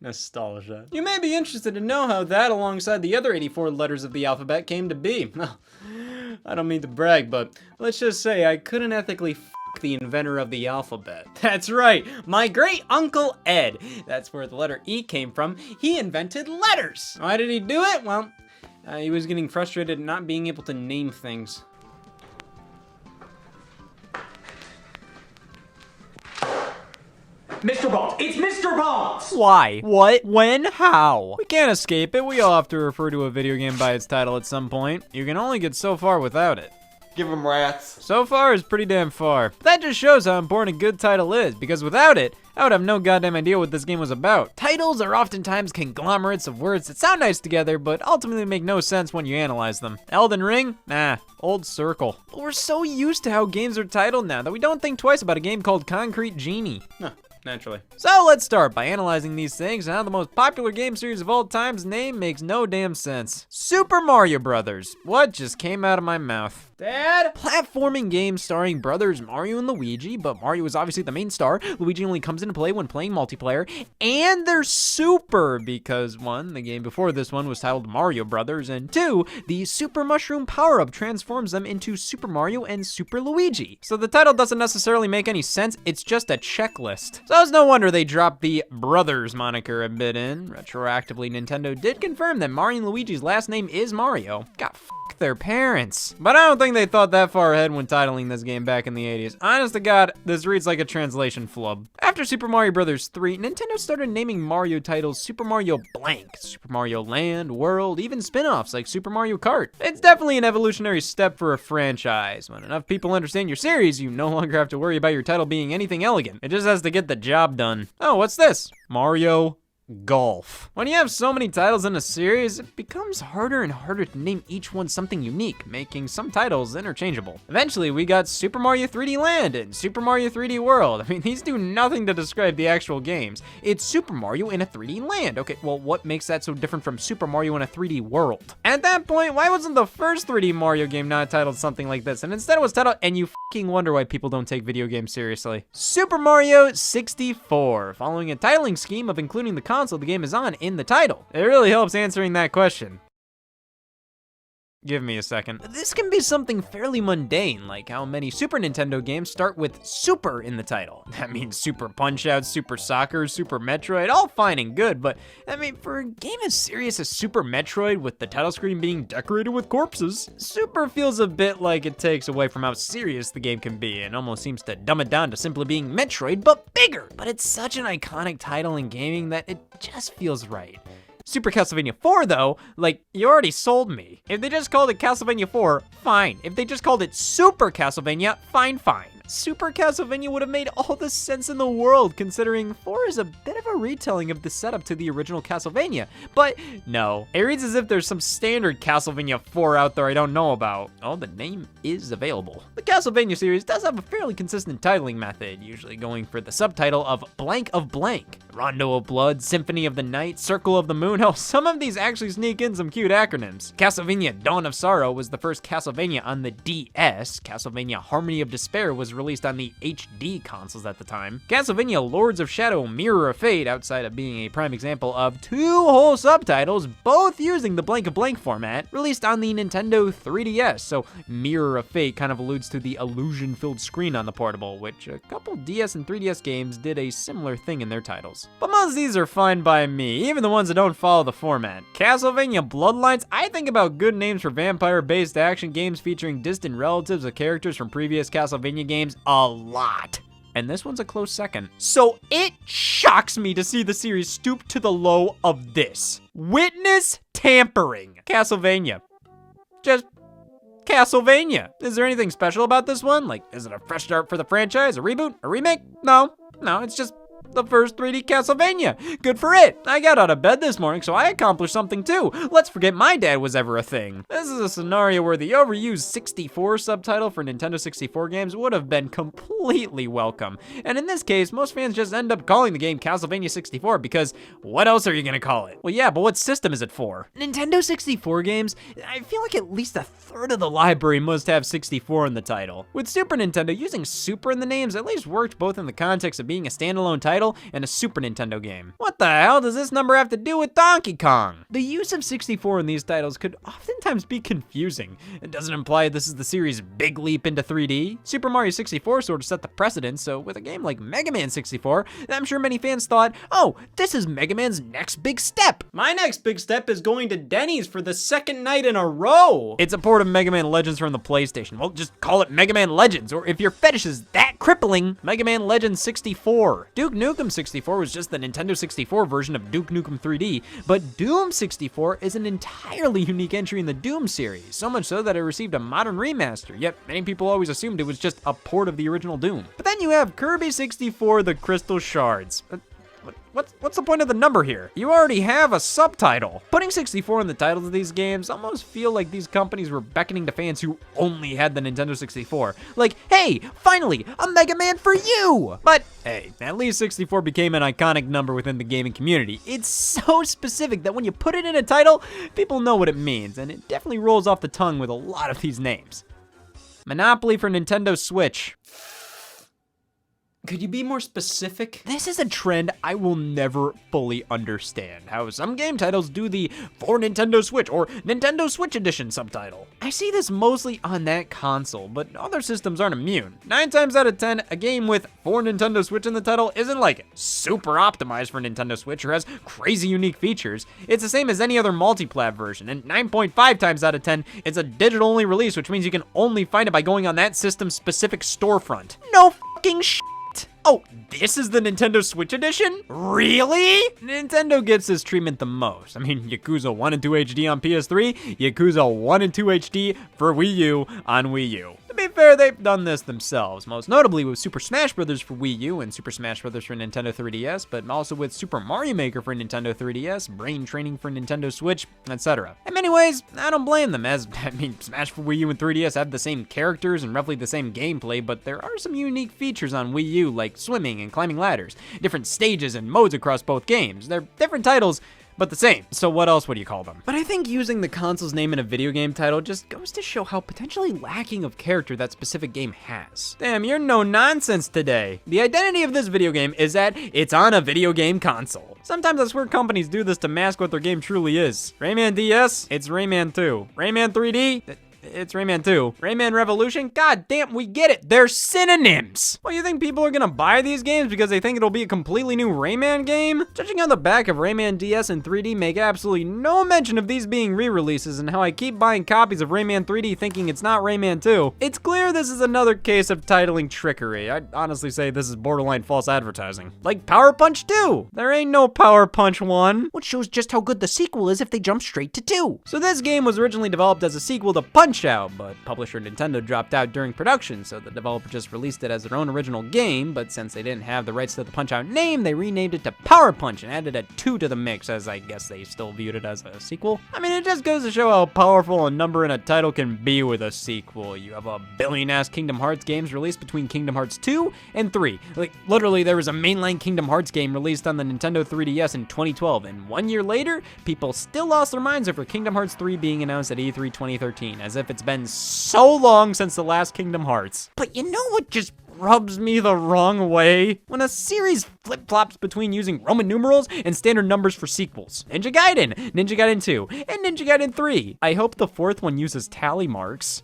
Nostalgia. You may be interested to know how that, alongside the other 84 letters of the alphabet, came to be. Well, I don't mean to brag, but let's just say I couldn't ethically the inventor of the alphabet. That's right, my great uncle Ed. That's where the letter E came from. He invented letters. Why did he do it? Well, he was getting frustrated at not being able to name things. Mr. Bones! It's Mr. Bones! Why? What? When? How? We can't escape it. We all have to refer to a video game by its title at some point. You can only get so far without it. Give him rats. So far is pretty damn far. That just shows how important a good title is, because without it, I would have no goddamn idea what this game was about. Titles are oftentimes conglomerates of words that sound nice together, but ultimately make no sense when you analyze them. Elden Ring? Nah, old circle. But we're so used to how games are titled now that we don't think twice about a game called Concrete Genie. Huh. Naturally. So let's start by analyzing these things and how the most popular game series of all time's name makes no damn sense. Super Mario Brothers. What just came out of my mouth? Dad? Platforming game starring brothers Mario and Luigi, but Mario is obviously the main star. Luigi only comes into play when playing multiplayer, and they're super because 1, the game before this one was titled Mario Brothers, and 2, the Super Mushroom power-up transforms them into Super Mario and Super Luigi. So the title doesn't necessarily make any sense, it's just a checklist. So it's no wonder they dropped the Brothers moniker a bit in. Retroactively, Nintendo did confirm that Mario and Luigi's last name is Mario. God, their parents. But I don't think they thought that far ahead when titling this game back in the 80s. Honest to God, this reads like a translation flub. After Super Mario Bros. 3, Nintendo started naming Mario titles Super Mario Blank, Super Mario Land, World, even spin-offs like Super Mario Kart. It's definitely an evolutionary step for a franchise. When enough people understand your series, you no longer have to worry about your title being anything elegant. It just has to get the job done. Oh, what's this? Mario Golf. When you have so many titles in a series, it becomes harder and harder to name each one something unique, making some titles interchangeable. Eventually, we got Super Mario 3D Land and Super Mario 3D World. I mean, these do nothing to describe the actual games. It's Super Mario in a 3D land. Okay, well, what makes that so different from Super Mario in a 3D world? At that point, why wasn't the first 3D Mario game not titled something like this? And instead it was titled, and you fucking wonder why people don't take video games seriously, Super Mario 64, following a titling scheme of including the console the game is on in the title. It really helps answering that question. Give me a second. This can be something fairly mundane, like how many Super Nintendo games start with Super in the title. That means Super Punch-Out, Super Soccer, Super Metroid, all fine and good, but I mean, for a game as serious as Super Metroid with the title screen being decorated with corpses, Super feels a bit like it takes away from how serious the game can be and almost seems to dumb it down to simply being Metroid, but bigger. But it's such an iconic title in gaming that it just feels right. Super Castlevania 4 though, like, you already sold me. If they just called it Castlevania 4, fine. If they just called it Super Castlevania, fine. Super Castlevania would have made all the sense in the world, considering 4 is a bit of a retelling of the setup to the original Castlevania. But no, it reads as if there's some standard Castlevania 4 out there I don't know about. Oh, the name is available. The Castlevania series does have a fairly consistent titling method, usually going for the subtitle of Blank of Blank. Rondo of Blood, Symphony of the Night, Circle of the Moon. Oh, some of these actually sneak in some cute acronyms. Castlevania Dawn of Sorrow was the first Castlevania on the DS. Castlevania Harmony of Despair was released on the HD consoles at the time. Castlevania Lords of Shadow Mirror of Fate, outside of being a prime example of 2 whole subtitles, both using the Blank of Blank format, released on the Nintendo 3DS, so Mirror of Fate kind of alludes to the illusion-filled screen on the portable, which a couple DS and 3DS games did a similar thing in their titles. But most of these are fine by me, even the ones that don't follow the format. Castlevania Bloodlines, I think about good names for vampire-based action games featuring distant relatives of characters from previous Castlevania games a lot. And this one's a close second. So it shocks me to see the series stoop to the low of this. Witness tampering. Castlevania. Just Castlevania. Is there anything special about this one? Like, is it a fresh start for the franchise? A reboot? A remake? No, it's just the first 3D Castlevania. Good for it. I got out of bed this morning, so I accomplished something too. Let's forget my dad was ever a thing. This is a scenario where the overused 64 subtitle for Nintendo 64 games would have been completely welcome. And in this case, most fans just end up calling the game Castlevania 64 because what else are you gonna call it? Well, yeah, but what system is it for? Nintendo 64 games, I feel like at least a third of the library must have 64 in the title. With Super Nintendo, using Super in the names at least worked both in the context of being a standalone title title and a Super Nintendo game. What the hell does this number have to do with Donkey Kong? The use of 64 in these titles could oftentimes be confusing. It doesn't imply this is the series' big leap into 3D. Super Mario 64 sort of set the precedent, so with a game like Mega Man 64, I'm sure many fans thought, oh, this is Mega Man's next big step. My next big step is going to Denny's for the second night in a row. It's a port of Mega Man Legends from the PlayStation. Well, just call it Mega Man Legends, or if your fetish is that crippling, Mega Man Legends 64. Duke Nukem 64 was just the Nintendo 64 version of Duke Nukem 3D, but Doom 64 is an entirely unique entry in the Doom series, so much so that it received a modern remaster, yet many people always assumed it was just a port of the original Doom. But then you have Kirby 64, The Crystal Shards. What's the point of the number here? You already have a subtitle. Putting 64 in the titles of these games almost feel like these companies were beckoning to fans who only had the Nintendo 64. Like, hey, finally, a Mega Man for you! But hey, at least 64 became an iconic number within the gaming community. It's so specific that when you put it in a title, people know what it means, and it definitely rolls off the tongue with a lot of these names. Monopoly for Nintendo Switch. Could you be more specific? This is a trend I will never fully understand. How some game titles do the For Nintendo Switch or Nintendo Switch Edition subtitle. I see this mostly on that console, but other systems aren't immune. 9 times out of 10, a game with For Nintendo Switch in the title isn't like super optimized for Nintendo Switch or has crazy unique features. It's the same as any other multi-plat version, and 9.5 times out of 10, it's a digital-only release, which means you can only find it by going on that system's specific storefront. No fucking shit. Oh, this is the Nintendo Switch Edition? Really? Nintendo gets this treatment the most. I mean, Yakuza 1 and 2 HD on PS3, Yakuza 1 and 2 HD for Wii U on Wii U. To be fair, they've done this themselves, most notably with Super Smash Bros. For Wii U and Super Smash Bros. For Nintendo 3DS, but also with Super Mario Maker for Nintendo 3DS, Brain Training for Nintendo Switch, etc. In many ways, I don't blame them, as, Smash for Wii U and 3DS have the same characters and roughly the same gameplay, but there are some unique features on Wii U, like swimming and climbing ladders, different stages and modes across both games. They're different titles, but the same. So what else would you call them? But I think using the console's name in a video game title just goes to show how potentially lacking of character that specific game has. Damn, you're no nonsense today. The identity of this video game is that it's on a video game console. Sometimes I swear companies do this to mask what their game truly is. Rayman DS? It's Rayman 2. Rayman 3D? It's Rayman 2. Rayman Revolution? God damn, we get it. They're synonyms. Well, you think people are gonna buy these games because they think it'll be a completely new Rayman game? Judging on the back of Rayman DS and 3D make absolutely no mention of these being re-releases and how I keep buying copies of Rayman 3D thinking it's not Rayman 2. It's clear this is another case of titling trickery. I'd honestly say this is borderline false advertising. Like Power Punch 2. There ain't no Power Punch 1. Which shows just how good the sequel is if they jump straight to 2. So this game was originally developed as a sequel to Punch-Out!, but publisher Nintendo dropped out during production, so the developer just released it as their own original game, but since they didn't have the rights to the Punch-Out! Name, they renamed it to Power Punch and added a 2 to the mix, as I guess they still viewed it as a sequel. I mean, it just goes to show how powerful a number in a title can be with a sequel. You have a billion-ass Kingdom Hearts games released between Kingdom Hearts 2 and 3. Like, literally, there was a mainline Kingdom Hearts game released on the Nintendo 3DS in 2012, and 1 year later, people still lost their minds over Kingdom Hearts 3 being announced at E3 2013, as if it's been so long since the last Kingdom Hearts. But you know what just rubs me the wrong way? When a series flip-flops between using Roman numerals and standard numbers for sequels. Ninja Gaiden, Ninja Gaiden 2, and Ninja Gaiden 3. I hope the fourth one uses tally marks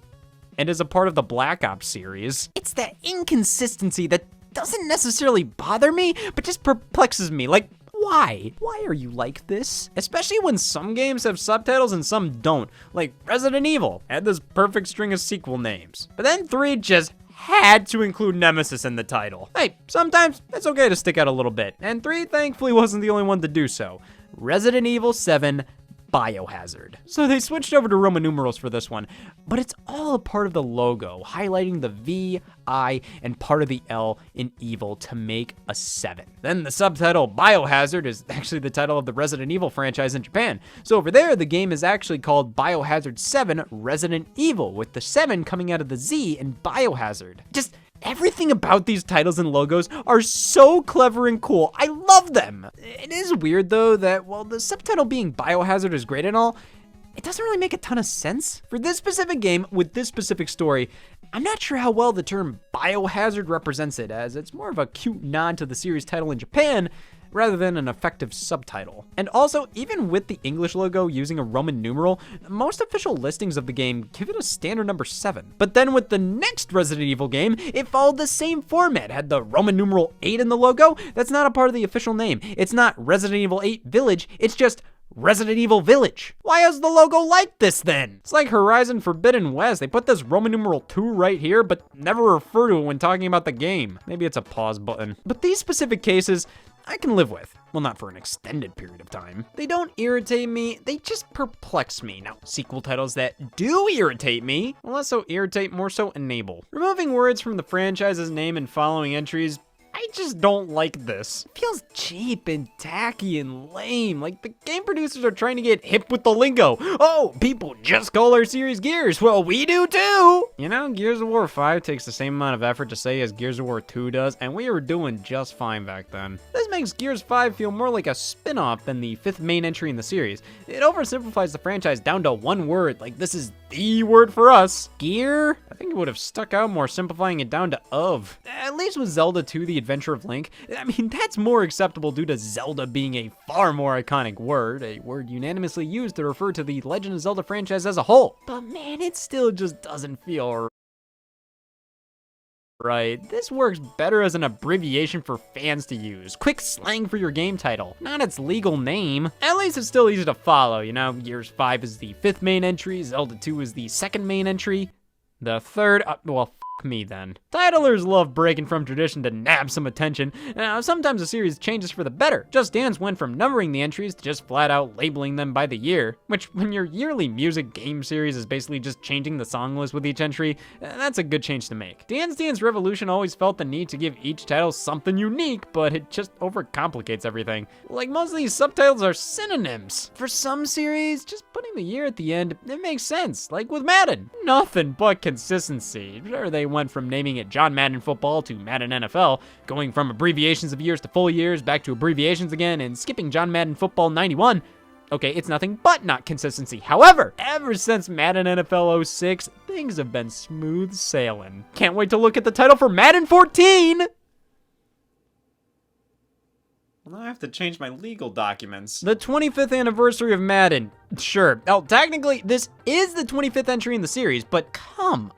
and is a part of the Black Ops series. It's that inconsistency that doesn't necessarily bother me, but just perplexes me. Like, why? Why are you like this? Especially when some games have subtitles and some don't. Like Resident Evil had this perfect string of sequel names. But then 3 just had to include Nemesis in the title. Hey, sometimes it's okay to stick out a little bit. And 3 thankfully wasn't the only one to do so. Resident Evil 7 Biohazard. So they switched over to Roman numerals for this one, but it's all a part of the logo, highlighting the V, I, and part of the L in evil to make a 7. Then the subtitle Biohazard is actually the title of the Resident Evil franchise in Japan. So over there, the game is actually called Biohazard 7 Resident Evil, with the 7 coming out of the Z in Biohazard. Just everything about these titles and logos are so clever and cool. I love them. It is weird though that while the subtitle being Biohazard is great and all, it doesn't really make a ton of sense. For this specific game, with this specific story, I'm not sure how well the term biohazard represents it, as it's more of a cute nod to the series title in Japan rather than an effective subtitle. And also, even with the English logo using a Roman numeral, most official listings of the game give it a standard number 7. But then with the next Resident Evil game, it followed the same format, had the Roman numeral 8 in the logo. That's not a part of the official name. It's not Resident Evil 8 Village, it's just Resident Evil Village. Why is the logo like this then? It's like Horizon Forbidden West. They put this Roman numeral 2 right here, but never refer to it when talking about the game. Maybe it's a pause button. But these specific cases, I can live with. Well, not for an extended period of time. They don't irritate me, they just perplex me. Now, sequel titles that do irritate me, less so irritate, more so enable. Removing words from the franchise's name and following entries, I just don't like this. It feels cheap and tacky and lame, like the game producers are trying to get hip with the lingo. Oh, people just call our series Gears. Well, we do too. You know, Gears of War 5 takes the same amount of effort to say as Gears of War 2 does, and we were doing just fine back then. This makes Gears 5 feel more like a spin-off than the 5th main entry in the series. It oversimplifies the franchise down to one word, like this is the word for us. Gear? I think it would have stuck out more simplifying it down to of. At least with Zelda 2, The Adventure of Link. I mean, that's more acceptable due to Zelda being a far more iconic word, a word unanimously used to refer to the Legend of Zelda franchise as a whole. But man, it still just doesn't feel right. This works better as an abbreviation for fans to use. Quick slang for your game title, not its legal name. At least it's still easy to follow, you know? Gears 5 is the 5th main entry, Zelda 2 is the 2nd main entry. The 3rd, well, me then. Titlers love breaking from tradition to nab some attention. Now, sometimes a series changes for the better. Just Dance went from numbering the entries to just flat out labeling them by the year, which when your yearly music game series is basically just changing the song list with each entry, that's a good change to make. Dance Dance Revolution always felt the need to give each title something unique, but it just overcomplicates everything. Like most of these subtitles are synonyms. For some series, just putting the year at the end, it makes sense. Like with Madden, nothing but consistency. Sure, they went from naming it John Madden Football to Madden NFL, going from abbreviations of years to full years, back to abbreviations again, and skipping John Madden Football 91. Okay, it's nothing but not consistency. However, ever since Madden NFL 06, things have been smooth sailing. Can't wait to look at the title for Madden 14! Well, now I have to change my legal documents. The 25th anniversary of Madden. Sure. Oh, technically, this is the 25th entry in the series, but come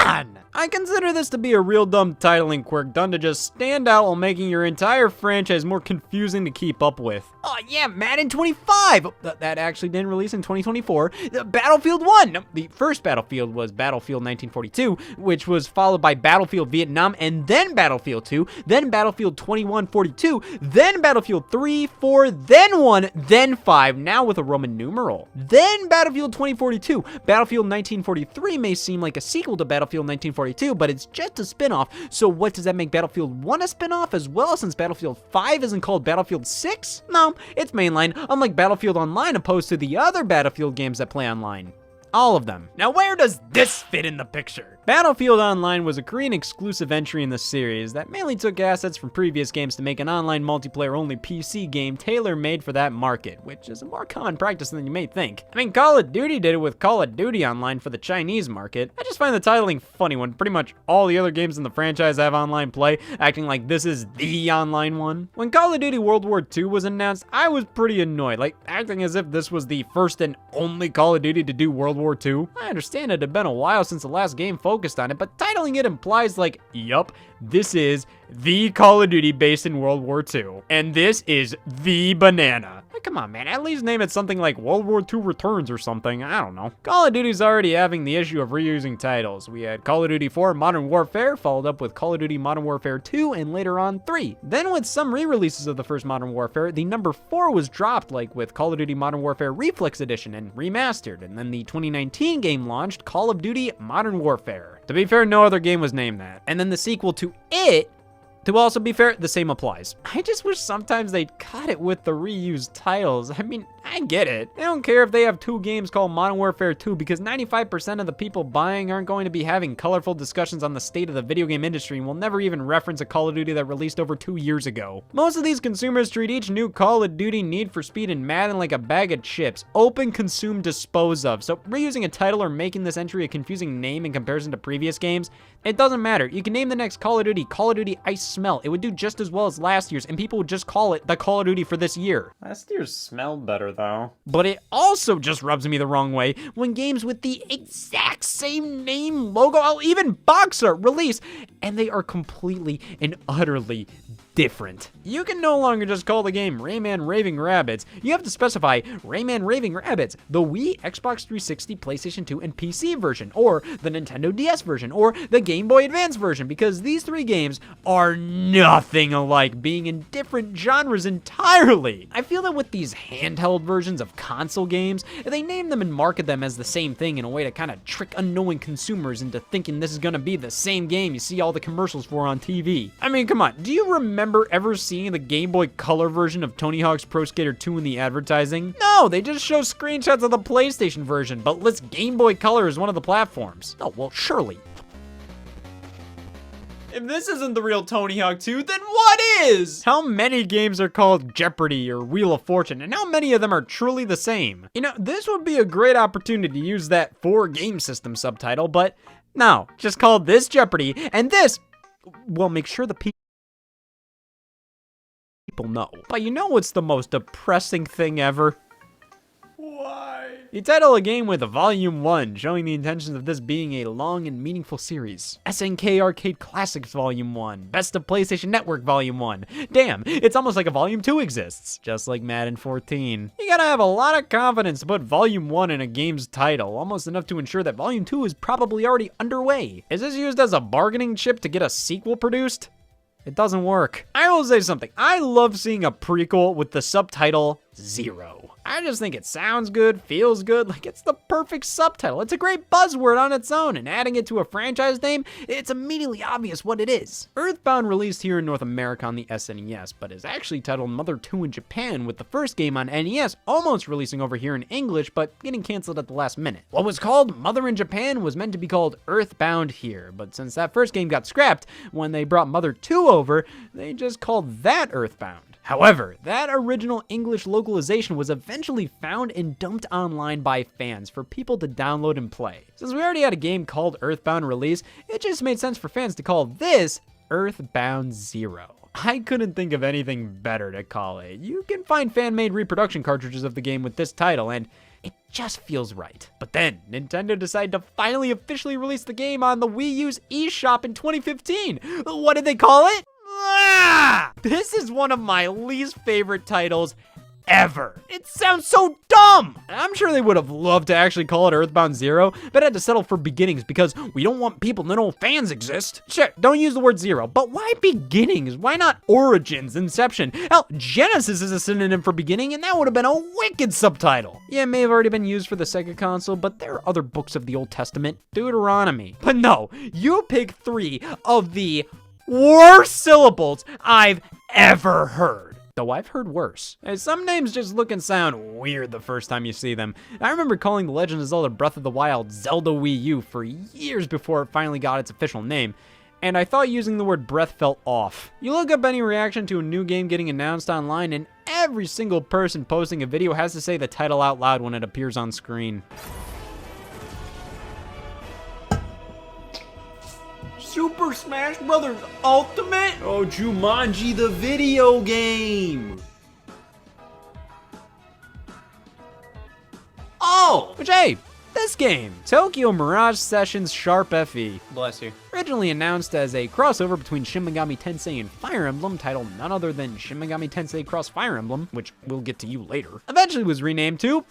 on! I consider this to be a real dumb titling quirk done to just stand out while making your entire franchise more confusing to keep up with. Oh yeah, Madden 25! That actually didn't release in 2024. Battlefield 1! No, the first Battlefield was Battlefield 1942, which was followed by Battlefield Vietnam, and then Battlefield 2, then Battlefield 2142, then Battlefield 3, 4, then 1, then 5, now with a Roman numeral. Then Battlefield 2042. Battlefield 1943 may seem like a sequel to Battlefield 1942, but it's just a spin-off, so what does that make Battlefield 1 a spin-off as well, since Battlefield 5 isn't called Battlefield 6? No, it's mainline, unlike Battlefield Online opposed to the other Battlefield games that play online. All of them. Now where does this fit in the picture? Battlefield Online was a Korean exclusive entry in the series that mainly took assets from previous games to make an online multiplayer-only PC game tailor-made for that market, which is a more common practice than you may think. I mean, Call of Duty did it with Call of Duty Online for the Chinese market. I just find the titling funny when pretty much all the other games in the franchise have online play, acting like this is the online one. When Call of Duty World War II was announced, I was pretty annoyed, like acting as if this was the first and only Call of Duty to do World War II. I understand it had been a while since the last game focused on it, but titling it implies like, yup, this is the Call of Duty based in World War II, and this is the banana. Like, come on, man, at least name it something like World War II Returns or something, I don't know. Call of Duty's already having the issue of reusing titles. We had Call of Duty 4 Modern Warfare, followed up with Call of Duty Modern Warfare 2, and later on 3. Then with some re-releases of the first Modern Warfare, the number 4 was dropped, like with Call of Duty Modern Warfare Reflex Edition and remastered, and then the 2019 game launched, Call of Duty Modern Warfare. To be fair, no other game was named that. And then the sequel to it, to also be fair, the same applies. I just wish sometimes they'd cut it with the reused titles. I mean, I get it. They don't care if they have 2 games called Modern Warfare 2 because 95% of the people buying aren't going to be having colorful discussions on the state of the video game industry and will never even reference a Call of Duty that released over 2 years ago. Most of these consumers treat each new Call of Duty, Need for Speed, and Madden like a bag of chips. Open, consume, dispose of. So reusing a title or making this entry a confusing name in comparison to previous games, it doesn't matter. You can name the next Call of Duty Ice Smell. It would do just as well as last year's, and people would just call it the Call of Duty for this year. Last year's smelled better, though. But it also just rubs me the wrong way when games with the exact same name, logo, even box art release, and they are completely and utterly different. You can no longer just call the game Rayman Raving Rabbids. You have to specify Rayman Raving Rabbids, the Wii, Xbox 360, PlayStation 2, and PC version, or the Nintendo DS version, or the Game Boy Advance version, because these 3 games are nothing alike, being in different genres entirely. I feel that with these handheld versions of console games, they name them and market them as the same thing in a way to kind of trick unknowing consumers into thinking this is gonna be the same game you see all the commercials for on TV. I mean, come on, do you remember ever seeing the Game Boy Color version of Tony Hawk's Pro Skater 2 in the advertising? No, they just show screenshots of the PlayStation version, but list Game Boy Color as one of the platforms. Oh, well, surely. If this isn't the real Tony Hawk 2, then what is? How many games are called Jeopardy or Wheel of Fortune, and how many of them are truly the same? You know, this would be a great opportunity to use that for game system subtitle, but no, just call this Jeopardy, and this, well, make sure the people know. But you know what's the most depressing thing ever? Why? You title a game with Volume 1, showing the intentions of this being a long and meaningful series. SNK Arcade Classics Volume 1, Best of PlayStation Network Volume 1. Damn, it's almost like a Volume 2 exists, just like Madden 14. You gotta have a lot of confidence to put Volume 1 in a game's title, almost enough to ensure that Volume 2 is probably already underway. Is this used as a bargaining chip to get a sequel produced? It doesn't work. I will say something. I love seeing a prequel with the subtitle 0. I just think it sounds good, feels good, like it's the perfect subtitle. It's a great buzzword on its own, and adding it to a franchise name, it's immediately obvious what it is. Earthbound released here in North America on the SNES, but is actually titled Mother 2 in Japan, with the first game on NES almost releasing over here in English, but getting canceled at the last minute. What was called Mother in Japan was meant to be called Earthbound here, but since that first game got scrapped, when they brought Mother 2 over, they just called that Earthbound. However, that original English localization was eventually found and dumped online by fans for people to download and play. Since we already had a game called Earthbound release, it just made sense for fans to call this Earthbound 0. I couldn't think of anything better to call it. You can find fan-made reproduction cartridges of the game with this title, and it just feels right. But then, Nintendo decided to finally officially release the game on the Wii U's eShop in 2015. What did they call it? This is one of my least favorite titles ever. It sounds so dumb. I'm sure they would have loved to actually call it Earthbound 0, but had to settle for beginnings because we don't want people to know fans exist. Sure, don't use the word 0, but why beginnings? Why not origins, inception? Hell, Genesis is a synonym for beginning, and that would have been a wicked subtitle. Yeah, it may have already been used for the Sega console, but there are other books of the Old Testament, Deuteronomy. But no, you pick 3 of the worst syllables I've ever heard. Though I've heard worse. Some names just look and sound weird the first time you see them. I remember calling The Legend of Zelda Breath of the Wild Zelda Wii U for years before it finally got its official name, and I thought using the word breath felt off. You look up any reaction to a new game getting announced online, and every single person posting a video has to say the title out loud when it appears on screen. Super Smash Bros. Ultimate? Oh, Jumanji the video game. Oh! Which, hey, this game, Tokyo Mirage Sessions Sharp FE. Bless you. Originally announced as a crossover between Shin Megami Tensei and Fire Emblem, titled none other than Shin Megami Tensei Cross Fire Emblem, which we'll get to you later. Eventually was renamed to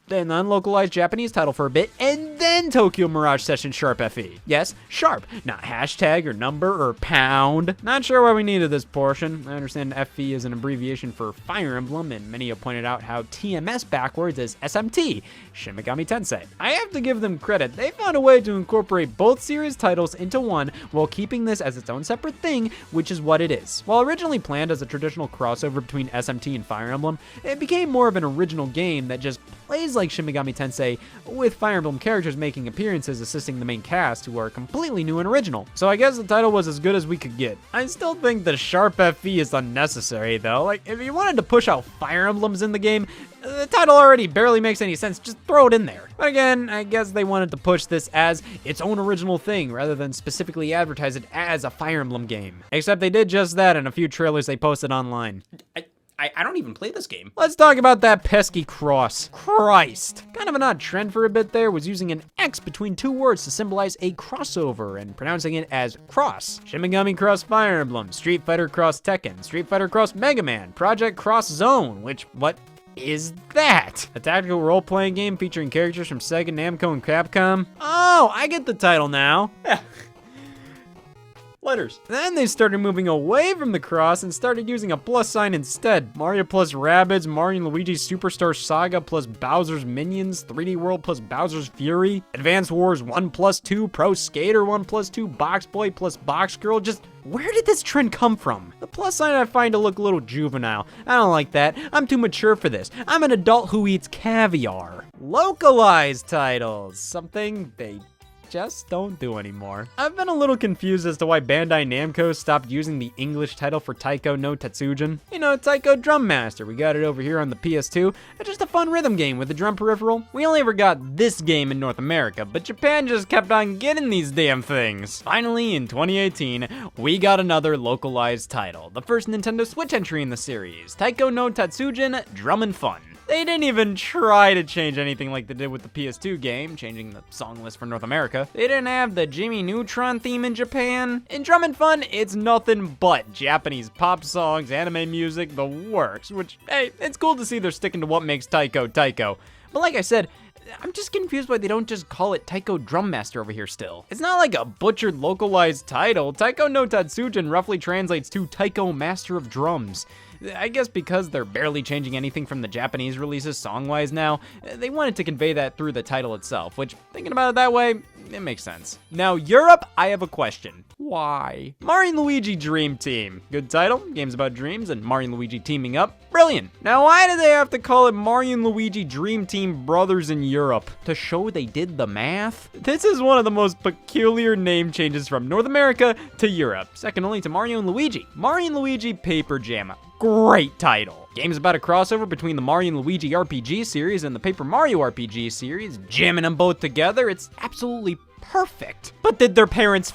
an unlocalized Japanese title for a bit, and then Tokyo Mirage Session Sharp FE. Yes, Sharp, not hashtag or number or pound. Not sure why we needed this portion. I understand FE is an abbreviation for Fire Emblem, and many have pointed out how TMS backwards is SMT, Shin Megami Tensei. I have to give them credit. They found a way to incorporate both series titles into one while keeping this as its own separate thing, which is what it is. While originally planned as a traditional crossover between SMT and Fire Emblem, it became more of an original game that just plays like Shin Megami Tensei, with Fire Emblem characters making appearances assisting the main cast who are completely new and original. So I guess the title was as good as we could get. I still think the Sharp FE is unnecessary though. Like, if you wanted to push out Fire Emblems in the game, the title already barely makes any sense, just throw it in there. But again, I guess they wanted to push this as its own original thing rather than specifically advertise it as a Fire Emblem game. Except they did just that in a few trailers they posted online. I don't even play this game. Let's talk about that pesky cross. Christ. Kind of an odd trend for a bit there was using an X between two words to symbolize a crossover and pronouncing it as cross. Shin Megami Cross Fire Emblem, Street Fighter Cross Tekken, Street Fighter Cross Mega Man, Project Cross Zone, which, what is that? A tactical role-playing game featuring characters from Sega, Namco, and Capcom? Oh, I get the title now. Yeah. Letters. Then they started moving away from the cross and started using a plus sign instead. Mario plus Rabbids, Mario and Luigi Superstar Saga plus Bowser's Minions, 3D World plus Bowser's Fury, Advance Wars 1+2, Pro Skater 1+2, Box Boy plus Box Girl. Just where did this trend come from? The plus sign I find to look a little juvenile. I don't like that. I'm too mature for this. I'm an adult who eats caviar. Localized titles. Something they just don't do anymore. I've been a little confused as to why Bandai Namco stopped using the English title for Taiko no Tatsujin. You know, Taiko Drum Master. We got it over here on the PS2. It's just a fun rhythm game with a drum peripheral. We only ever got this game in North America, but Japan just kept on getting these damn things. Finally, in 2018, we got another localized title. The first Nintendo Switch entry in the series, Taiko no Tatsujin Drum and Fun. They didn't even try to change anything like they did with the PS2 game, changing the song list for North America. They didn't have the Jimmy Neutron theme in Japan. In Drum and Fun, it's nothing but Japanese pop songs, anime music, the works, which, hey, it's cool to see they're sticking to what makes Taiko Taiko. But like I said, I'm just confused why they don't just call it Taiko Drum Master over here still. It's not like a butchered localized title. Taiko no Tatsujin roughly translates to Taiko Master of Drums. I guess because they're barely changing anything from the Japanese releases song-wise now, they wanted to convey that through the title itself, which, thinking about it that way, it makes sense. Now, Europe, I have a question. Why? Mario and Luigi Dream Team. Good title, games about dreams and Mario and Luigi teaming up. Brilliant. Now, why did they have to call it Mario and Luigi Dream Team Brothers in Europe? To show they did the math? This is one of the most peculiar name changes from North America to Europe, second only to Mario and Luigi. Mario and Luigi Paper Jam. Great title. Game's about a crossover between the Mario and Luigi RPG series and the Paper Mario RPG series, jamming them both together. It's absolutely perfect. But did their parents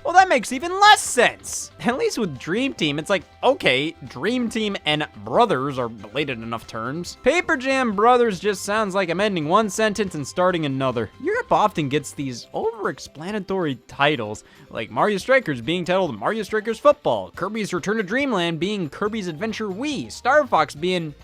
Well, that makes even less sense. At least with Dream Team, it's like, okay, Dream Team and Brothers are related enough terms. Paper Jam Brothers just sounds like I'm ending one sentence and starting another. Europe often gets these over-explanatory titles, like Mario Strikers being titled Mario Strikers Football, Kirby's Return to Dreamland being Kirby's Adventure Wii, Star Fox being...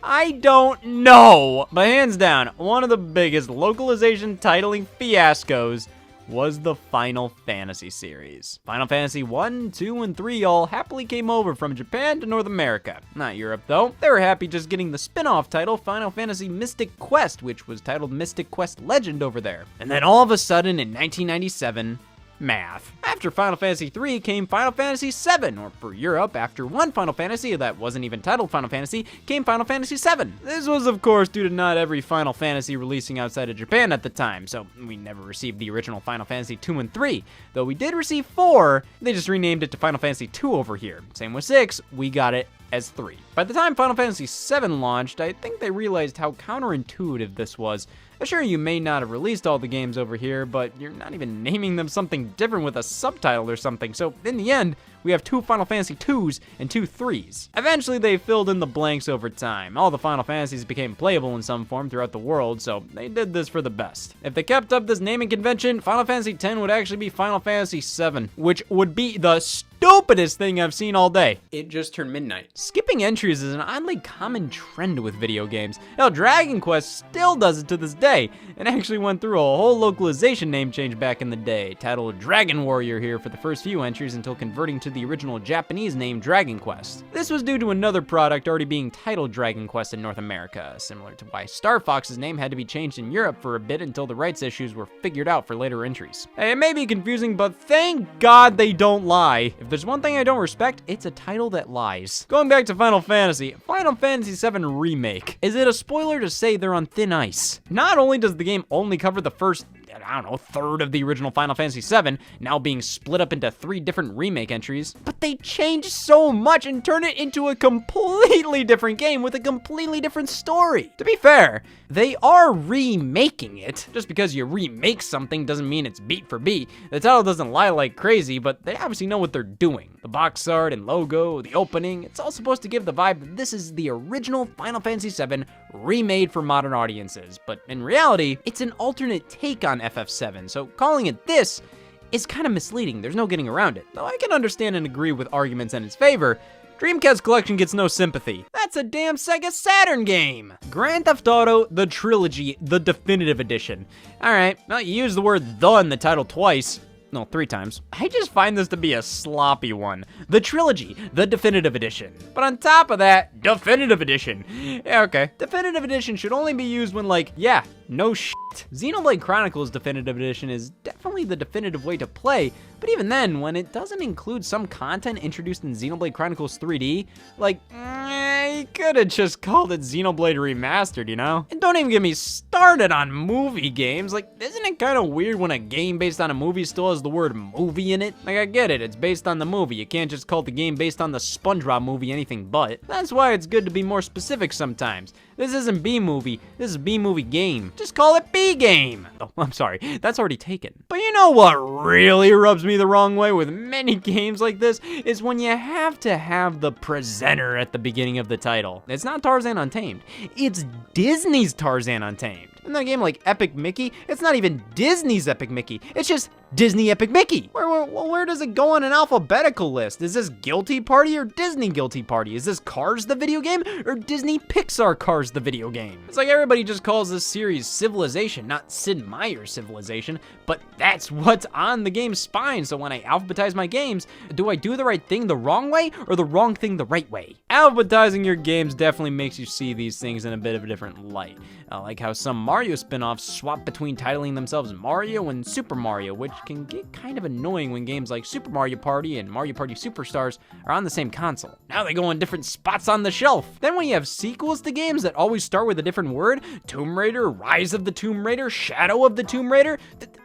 I don't know. But hands down, one of the biggest localization titling fiascos was the Final Fantasy series. Final Fantasy 1, 2, and 3 all happily came over from Japan to North America. Not Europe, though. They were happy just getting the spin-off title Final Fantasy Mystic Quest, which was titled Mystic Quest Legend over there. And then all of a sudden, in 1997, math. After Final Fantasy 3 came Final Fantasy 7, or for Europe, after one Final Fantasy that wasn't even titled Final Fantasy, came Final Fantasy 7. This was, of course, due to not every Final Fantasy releasing outside of Japan at the time, so we never received the original Final Fantasy 2 and 3. Though we did receive 4, they just renamed it to Final Fantasy 2 over here. Same with 6, we got it as 3. By the time Final Fantasy 7 launched, I think they realized how counterintuitive this was. Sure, you may not have released all the games over here, but you're not even naming them something different with a subtitle or something, so in the end, we have 2 Final Fantasy 2s and 2 3s. Eventually, they filled in the blanks over time. All the Final Fantasies became playable in some form throughout the world, so they did this for the best. If they kept up this naming convention, Final Fantasy X would actually be Final Fantasy 7, which would be the stupidest stupidest thing I've seen all day. It just turned midnight. Skipping entries is an oddly common trend with video games. Hell, Dragon Quest still does it to this day, and actually went through a whole localization name change back in the day, titled Dragon Warrior here for the first few entries until converting to the original Japanese name Dragon Quest. This was due to another product already being titled Dragon Quest in North America, similar to why Star Fox's name had to be changed in Europe for a bit until the rights issues were figured out for later entries. Hey, it may be confusing, but thank God they don't lie. If there's one thing I don't respect, it's a title that lies. Going back to Final Fantasy VII Remake. Is it a spoiler to say they're on thin ice? Not only does the game only cover the first, I don't know, third of the original Final Fantasy VII, now being split up into 3 different remake entries, but they changed so much and turned it into a completely different game with a completely different story. To be fair, they are remaking it. Just because you remake something doesn't mean it's beat for beat. The title doesn't lie like crazy, but they obviously know what they're doing. The box art and logo, the opening, it's all supposed to give the vibe that this is the original Final Fantasy VII remade for modern audiences, but in reality, it's an alternate take on FF7, so calling it this is kind of misleading. There's no getting around it. Though I can understand and agree with arguments in its favor, Dreamcast Collection gets no sympathy. That's a damn Sega Saturn game! Grand Theft Auto, the Trilogy, the Definitive Edition. Alright, well, you use the word "the" in the title twice. No, 3 times. I just find this to be a sloppy one. The Trilogy, the Definitive Edition. But on top of that, Definitive Edition. Yeah, okay. Definitive Edition should only be used when, like, yeah, no shit. Xenoblade Chronicles Definitive Edition is definitely the definitive way to play, but even then, when it doesn't include some content introduced in Xenoblade Chronicles 3D, like, you could've just called it Xenoblade Remastered, you know? And don't even get me started on movie games. Like, isn't it kind of weird when a game based on a movie still has the word movie in it? Like, I get it, it's based on the movie. You can't just call the game based on the SpongeBob movie anything but. That's why it's good to be more specific sometimes. This isn't B-movie, this is B-movie game. Just call it B-game. Oh, I'm sorry, that's already taken. But you know what really rubs me the wrong way with many games like this is when you have to have the presenter at the beginning of the title. It's not Tarzan Untamed, it's Disney's Tarzan Untamed. In that game like Epic Mickey, it's not even Disney's Epic Mickey, it's just Disney Epic Mickey. Where does it go on an alphabetical list? Is this Guilty Party or Disney Guilty Party? Is this Cars the video game or Disney Pixar Cars the video game? It's like everybody just calls this series Civilization, not Sid Meier's Civilization, but that's what's on the game's spine. So when I alphabetize my games, do I do the right thing the wrong way or the wrong thing the right way? Alphabetizing your games definitely makes you see these things in a bit of a different light. Like how some Mario spin-offs swap between titling themselves Mario and Super Mario, which can get kind of annoying when games like Super Mario Party and Mario Party Superstars are on the same console. Now they go on different spots on the shelf. Then when you have sequels to games that always start with a different word, Tomb Raider, Rise of the Tomb Raider, Shadow of the Tomb Raider,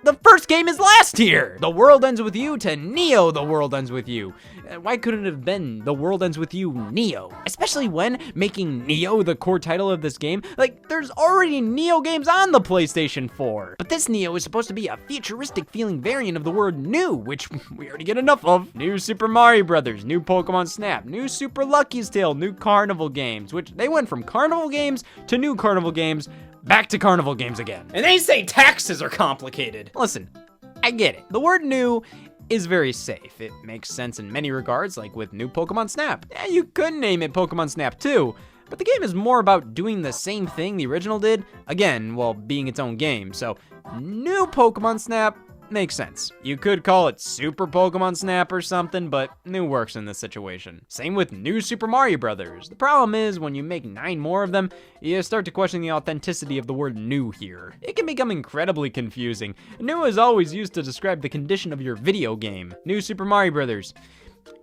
the first game is last tier. The World Ends With You to Neo, The World Ends With You. Why couldn't it have been The World Ends With You Neo? Especially when making Neo the core title of this game, like there's already Neo games on the PlayStation 4. But this Neo is supposed to be a futuristic feeling variant of the word new, which we already get enough of. New Super Mario Brothers, new Pokemon Snap, new Super Lucky's Tale, new Carnival games, which they went from Carnival games to new Carnival games, back to Carnival games again. And they say taxes are complicated. Listen, I get it. The word new is very safe. It makes sense in many regards, like with new Pokemon Snap. Yeah, you could name it Pokemon Snap 2, but the game is more about doing the same thing the original did, again, while being its own game. So, new Pokemon Snap makes sense. You could call it Super Pokemon Snap or something, but new works in this situation. Same with new Super Mario Brothers. The problem is when you make 9 more of them, you start to question the authenticity of the word new here. It can become incredibly confusing. New is always used to describe the condition of your video game. New Super Mario Brothers.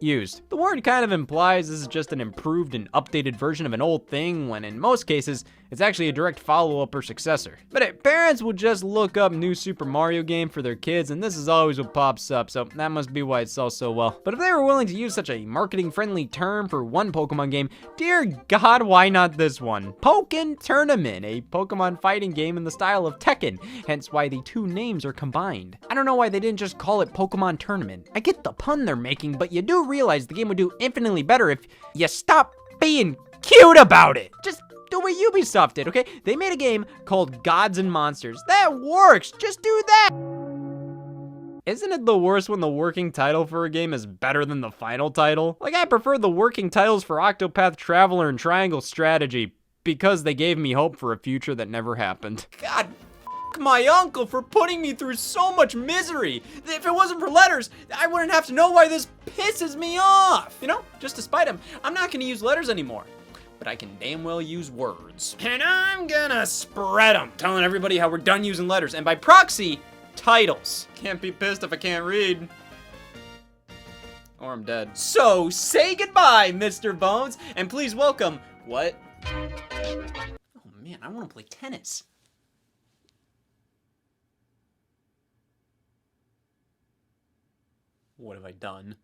Used. The word kind of implies this is just an improved and updated version of an old thing, when in most cases, it's actually a direct follow-up or successor. But hey, parents will just look up new Super Mario game for their kids, and this is always what pops up, so that must be why it sells so well. But if they were willing to use such a marketing-friendly term for one Pokemon game, dear God, why not this one? Pokken Tournament, a Pokemon fighting game in the style of Tekken, hence why the 2 names are combined. I don't know why they didn't just call it Pokemon Tournament. I get the pun they're making, but you do realize the game would do infinitely better if you stop being cute about it. Just do what Ubisoft did, okay? They made a game called Gods and Monsters. That works, just do that. Isn't it the worst when the working title for a game is better than the final title? Like, I prefer the working titles for Octopath Traveler and Triangle Strategy because they gave me hope for a future that never happened. God, f my uncle for putting me through so much misery. If it wasn't for letters, I wouldn't have to know why this pisses me off. You know, just to spite him, I'm not gonna use letters anymore. But I can damn well use words. And I'm gonna spread them, telling everybody how we're done using letters, and by proxy, titles. Can't be pissed if I can't read. Or I'm dead. So, say goodbye, Mr. Bones, and please welcome, what? Oh man, I wanna play tennis. What have I done?